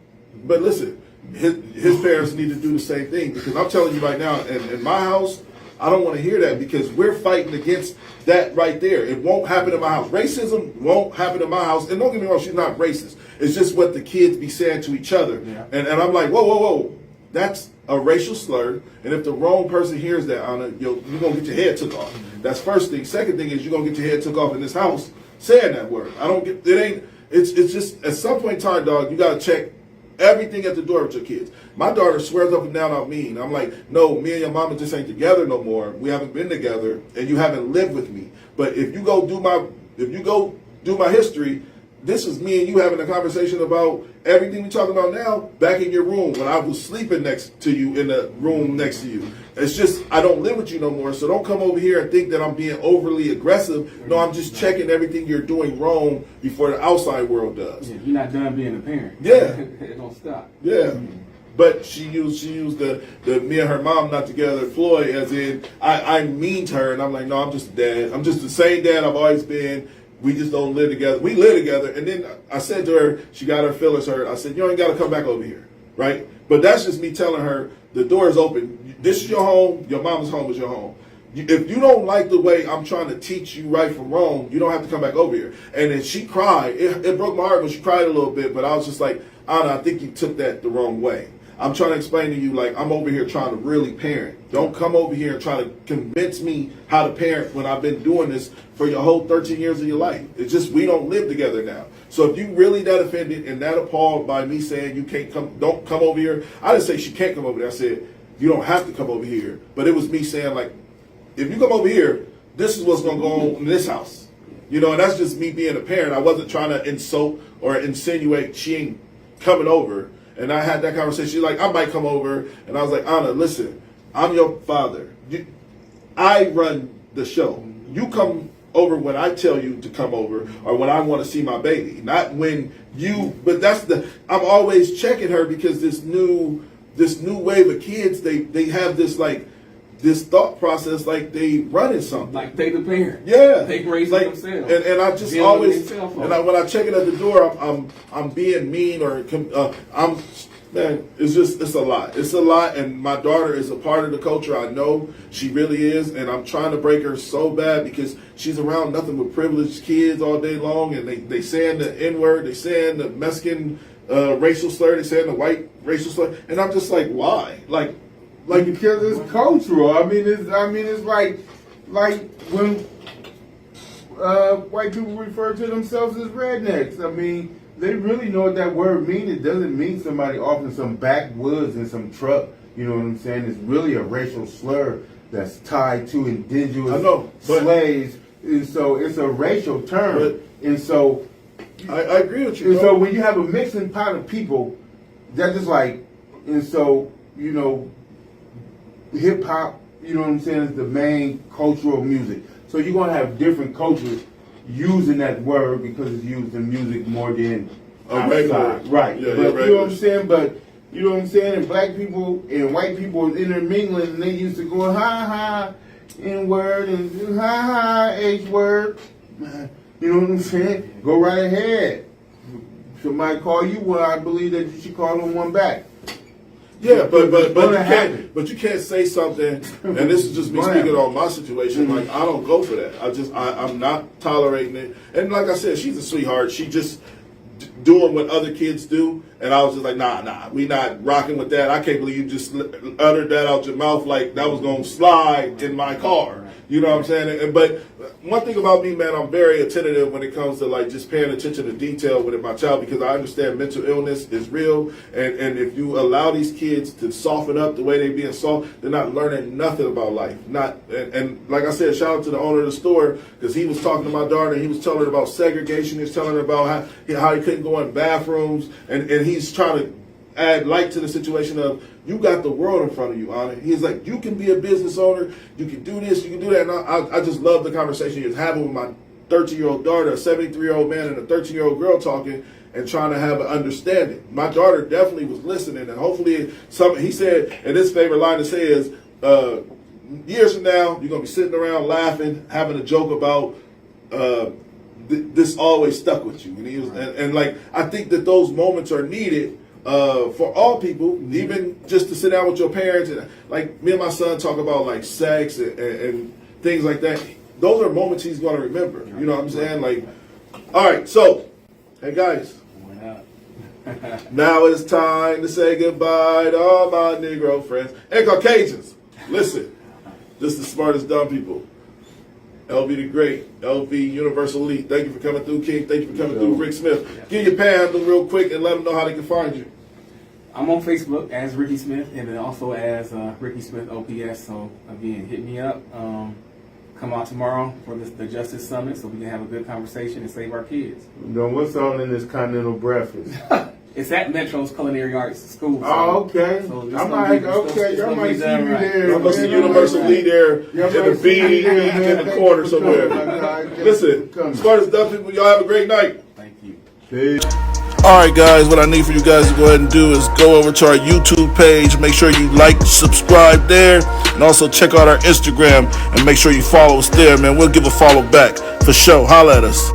But listen, his parents need to do the same thing, because I'm telling you right now, in my house, I don't want to hear that, because we're fighting against that right there. It won't happen in my house. Racism won't happen in my house. And don't get me wrong, she's not racist. It's just what the kids be saying to each other. Yeah. And I'm like, whoa. That's a racial slur. And if the wrong person hears that, Anna, you're going to get your head took off. That's first thing. Second thing is you're going to get your head took off in this house saying that word. It's just, at some point in time, dog, you got to check everything at the door with your kids. My daughter swears up and down I'm mean. I'm like, no, me and your mama just ain't together no more. We haven't been together, and you haven't lived with me. But if you go do my history, this is me and you having a conversation about everything we're talking about now back in your room when I was sleeping next to you in the room next to you. It's just, I don't live with you no more, so don't come over here and think that I'm being overly aggressive. No, I'm just checking everything you're doing wrong before the outside world does. Yeah, you're not done being a parent. Yeah. It don't stop. Yeah. But she used the me and her mom not together ploy, as in I mean to her, and I'm like, no, I'm just a dad. I'm just the same dad I've always been. We just don't live together. We live together. And then I said to her, she got her feelings hurt. I said, you ain't got to come back over here, right? But that's just me telling her the door is open. This is your home. Your mom's home is your home. If you don't like the way I'm trying to teach you right from wrong, you don't have to come back over here. And then she cried. It broke my heart when she cried a little bit, but I was just like, Anna, I think you took that the wrong way. I'm trying to explain to you, like, I'm over here trying to really parent. Don't come over here and try to convince me how to parent when I've been doing this for your whole 13 years of your life. It's just we don't live together now. So if you really that offended and that appalled by me saying you can't come, don't come over here. I didn't say she can't come over there. I said you don't have to come over here. But it was me saying, like, if you come over here, this is what's going to go on in this house. You know, and that's just me being a parent. I wasn't trying to insult or insinuate she ain't coming over. And I had that conversation. She's like, I might come over. And I was like, Anna, listen, I'm your father. I run the show. You come over when I tell you to come over or when I want to see my baby. Not when you, but I'm always checking her because this new wave of kids, they have this like, this thought process like they running something. Like they the parent. Yeah. They raise like, themselves. And I just always, when I check it at the door, I'm being mean or man, it's a lot. It's a lot, and my daughter is a part of the culture. I know she really is, and I'm trying to break her so bad because she's around nothing but privileged kids all day long, and they saying the N-word, they saying the Mexican racial slur, they saying the white racial slur, and I'm just like, why? Like because it's cultural. I mean, it's like when white people refer to themselves as rednecks. I mean, they really know what that word means. It doesn't mean somebody off in some backwoods in some truck. You know what I'm saying? It's really a racial slur that's tied to indigenous slaves, and so it's a racial term. And so I agree with you. And so when you have a mixing pot of people, that's just like, and so you know. Hip hop, you know what I'm saying, is the main cultural music. So you're gonna have different cultures using that word because it's used in music more than outside. Right. Yeah, but you know what I'm saying? But you know what I'm saying? And black people and white people was intermingling and they used to go ha N-word and ha H-word. You know what I'm saying? Go right ahead. Somebody call you one, I believe that you should call them one back. Yeah, but you can't say something, and this is just me speaking on my situation. Like I don't go for that. I'm not tolerating it. And like I said, she's a sweetheart. She just doing what other kids do, and I was just like, nah, we not rocking with that. I can't believe you just uttered that out your mouth like that was gonna slide in my car. You know what I'm saying? But one thing about me, man, I'm very attentive when it comes to like just paying attention to detail with my child because I understand mental illness is real, and if you allow these kids to soften up the way they being soft, they're not learning nothing about life. And like I said, shout out to the owner of the store because he was talking to my daughter and he was telling her about segregation. He was telling her about how he couldn't go in bathrooms, and he's trying to add light to the situation of you got the world in front of you, Anna. He's like, you can be a business owner, you can do this, you can do that. And I just love the conversation he was having with my 13-year-old daughter, a 73-year-old man and a 13-year-old girl talking and trying to have an understanding. My daughter definitely was listening, and hopefully he said, and his favorite line to say is, years from now, you're going to be sitting around laughing, having a joke about this always stuck with you. And he was, and like, I think that those moments are needed for all people, even just to sit down with your parents and like me and my son talk about like sex and things like that. Those are moments he's going to remember. You know what I'm saying? Like, all right, so hey guys, now it's time to say goodbye to all my Negro friends and Caucasians. Listen, this is the smartest dumb people. LV the Great, LV Universal Elite. Thank you for coming through, King. Thank you for coming through, Rick Smith. Give your pan real quick and let them know how they can find you. I'm on Facebook as Ricky Smith and then also as Ricky Smith OPS. So again, hit me up. Come out tomorrow for the Justice Summit so we can have a good conversation and save our kids. You know, what's on in this continental breakfast? It's at Metro's Culinary Arts School. So, oh, okay. So I might, y'all might see me there. I'm going to see Universal Lee there in the beanie in the corner somewhere. Listen, smartest dumb people, y'all have a great night. Thank you. Peace. All right, guys, what I need for you guys to go ahead and do is go over to our YouTube page. Make sure you like, subscribe there, and also check out our Instagram and make sure you follow us there, man. We'll give a follow back for sure. Holla at us.